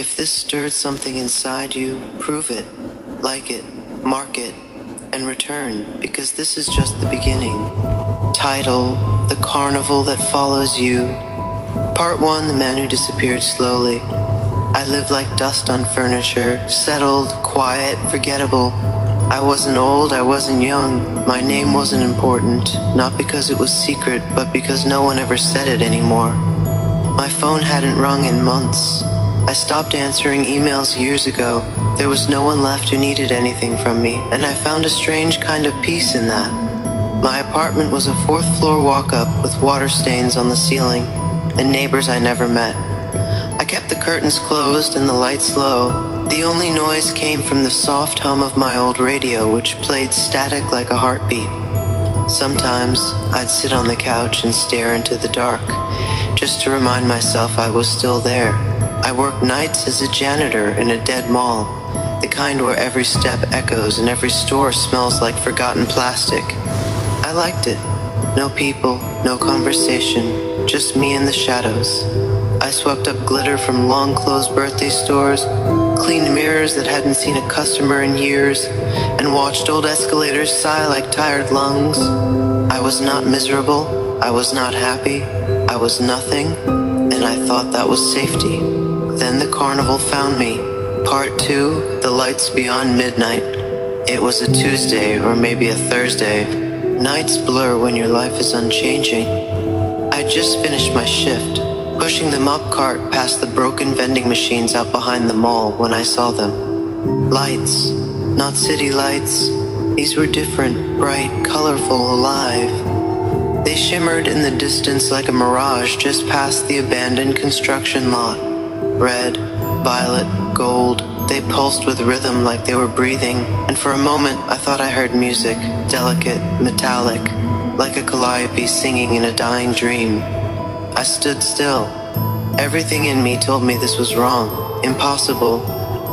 If this stirred something inside you, prove it, like it, mark it, and return, because this is just the beginning. Title: The Carnival That Follows You. Part 1: The Man Who Disappeared Slowly. I lived like dust on furniture, settled, quiet, forgettable. I wasn't old, I wasn't young. My name wasn't important, not because it was secret, but because no one ever said it anymore. My phone hadn't rung in months. I stopped answering emails years ago. There was no one left who needed anything from me, and I found a strange kind of peace in that. My apartment was a fourth-floor walk-up with water stains on the ceiling, and neighbors I never met. I kept the curtains closed and the lights low. The only noise came from the soft hum of my old radio, which played static like a heartbeat. Sometimes I'd sit on the couch and stare into the dark, just to remind myself I was still there. I worked nights as a janitor in a dead mall, the kind where every step echoes and every store smells like forgotten plastic. I liked it. No people, no conversation, just me in the shadows. I swept up glitter from long-closed birthday stores, cleaned mirrors that hadn't seen a customer in years, and watched old escalators sigh like tired lungs. I was not miserable, I was not happy, I was nothing, and I thought that was safety. Then the carnival found me. Part 2: The Lights Beyond Midnight. It was a Tuesday, or maybe a Thursday. Nights blur when your life is unchanging. I'd just finished my shift, pushing the mop cart past the broken vending machines out behind the mall when I saw them. Lights, not city lights. These were different, bright, colorful, alive. They shimmered in the distance like a mirage just past the abandoned construction lot. Red, violet, gold, they pulsed with rhythm like they were breathing, and for a moment I thought I heard music, delicate, metallic, like a calliope singing in a dying dream. I stood still. Everything in me told me this was wrong, impossible,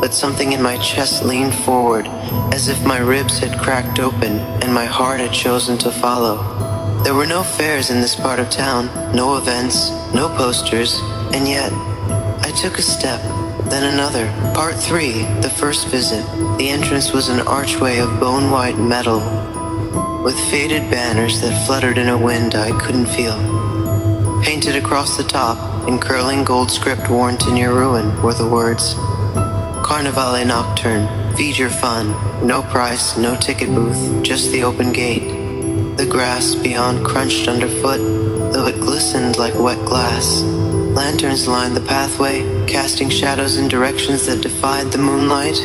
but something in my chest leaned forward, as if my ribs had cracked open and my heart had chosen to follow. There were no fairs in this part of town, no events, no posters, and yet I took a step, then another. Part 3: The First Visit. The entrance was an archway of bone-white metal, with faded banners that fluttered in a wind I couldn't feel. Painted across the top, in curling gold script worn to near ruin, were the words: Carnival Nocturne, feed your fun, no price, no ticket booth, just the open gate. The grass beyond crunched underfoot, though it glistened like wet glass. Lanterns lined the pathway, casting shadows in directions that defied the moonlight.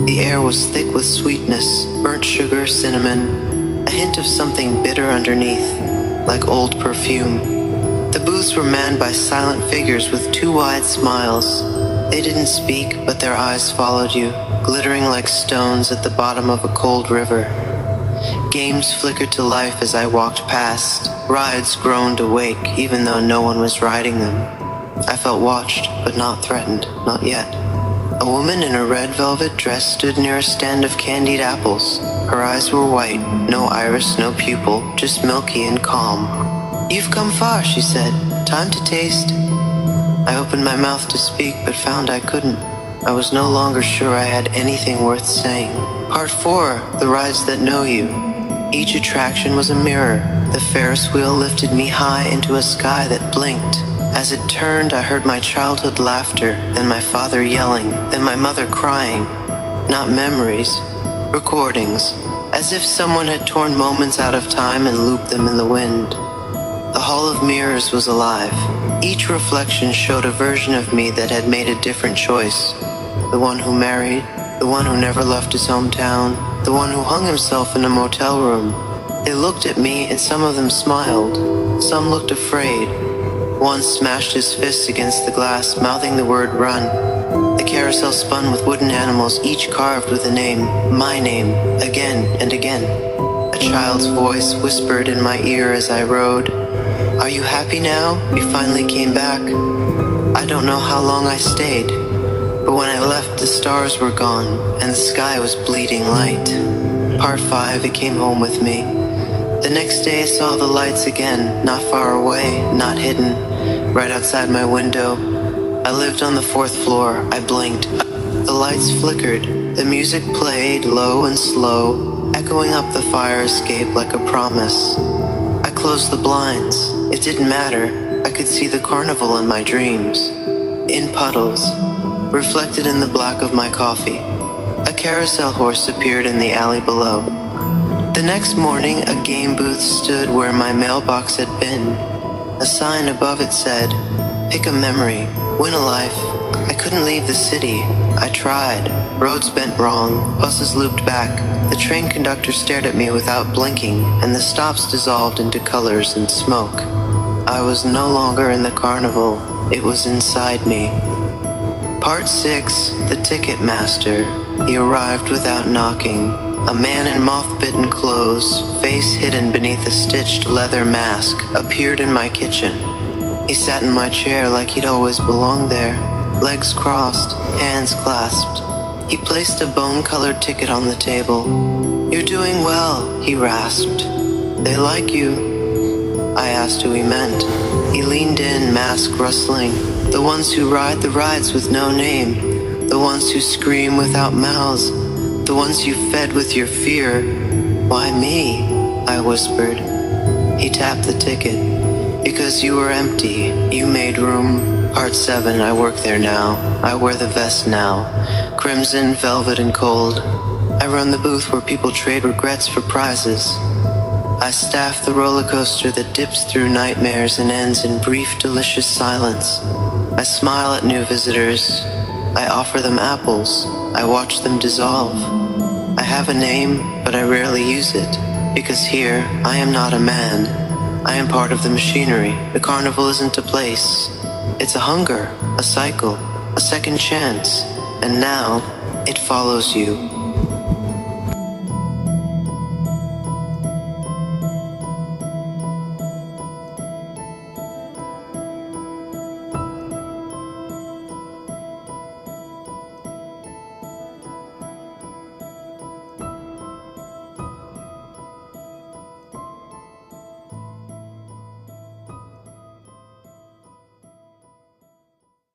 The air was thick with sweetness, burnt sugar, cinnamon, a hint of something bitter underneath, like old perfume. The booths were manned by silent figures with two wide smiles. They didn't speak, but their eyes followed you, glittering like stones at the bottom of a cold river. Games flickered to life as I walked past. Rides groaned awake, even though no one was riding them. I felt watched, but not threatened, not yet. A woman in a red velvet dress stood near a stand of candied apples. Her eyes were white, no iris, no pupil, just milky and calm. "You've come far," she said. "Time to taste." I opened my mouth to speak, but found I couldn't. I was no longer sure I had anything worth saying. Part 4: The Rides That Know You. Each attraction was a mirror. The Ferris wheel lifted me high into a sky that blinked. As it turned, I heard my childhood laughter, then my father yelling, then my mother crying. Not memories, recordings, as if someone had torn moments out of time and looped them in the wind. The Hall of Mirrors was alive. Each reflection showed a version of me that had made a different choice. The one who married, the one who never left his hometown, the one who hung himself in a motel room. They looked at me and some of them smiled. Some looked afraid. One smashed his fists against the glass, mouthing the word "run." The carousel spun with wooden animals, each carved with a name, my name, again and again. A child's voice whispered in my ear as I rode, "Are you happy now? You finally came back." I don't know how long I stayed, but when I left, the stars were gone and the sky was bleeding light. Part 5: It came home with me. The next day I saw the lights again, not far away, not hidden, right outside my window. I lived on the fourth floor. I blinked. The lights flickered. The music played low and slow, echoing up the fire escape like a promise. I closed the blinds. It didn't matter. I could see the carnival in my dreams. In puddles, reflected in the black of my coffee. A carousel horse appeared in the alley below. The next morning, a game booth stood where my mailbox had been. A sign above it said, "Pick a memory, win a life." I couldn't leave the city. I tried. Roads bent wrong. Buses looped back. The train conductor stared at me without blinking, and the stops dissolved into colors and smoke. I was no longer in the carnival. It was inside me. Part 6, The Ticket Master. He arrived without knocking. A man in moth-bitten clothes, face hidden beneath a stitched leather mask, appeared in my kitchen. He sat in my chair like he'd always belonged there, legs crossed, hands clasped. He placed a bone-colored ticket on the table. "You're doing well," he rasped. "They like you." I asked who he meant. He leaned in, mask rustling. "The ones who ride the rides with no name. The ones who scream without mouths. The ones you fed with your fear." "Why me?" I whispered. He tapped the ticket. "Because you were empty. You made room. Part 7, I work there now. I wear the vest now. Crimson, velvet, and cold. I run the booth where people trade regrets for prizes. I staff the roller coaster that dips through nightmares and ends in brief, delicious silence. I smile at new visitors. I offer them apples. I watch them dissolve. I have a name, but I rarely use it, because here I am not a man. I am part of the machinery. The carnival isn't a place. It's a hunger, a cycle, a second chance, and now it follows you.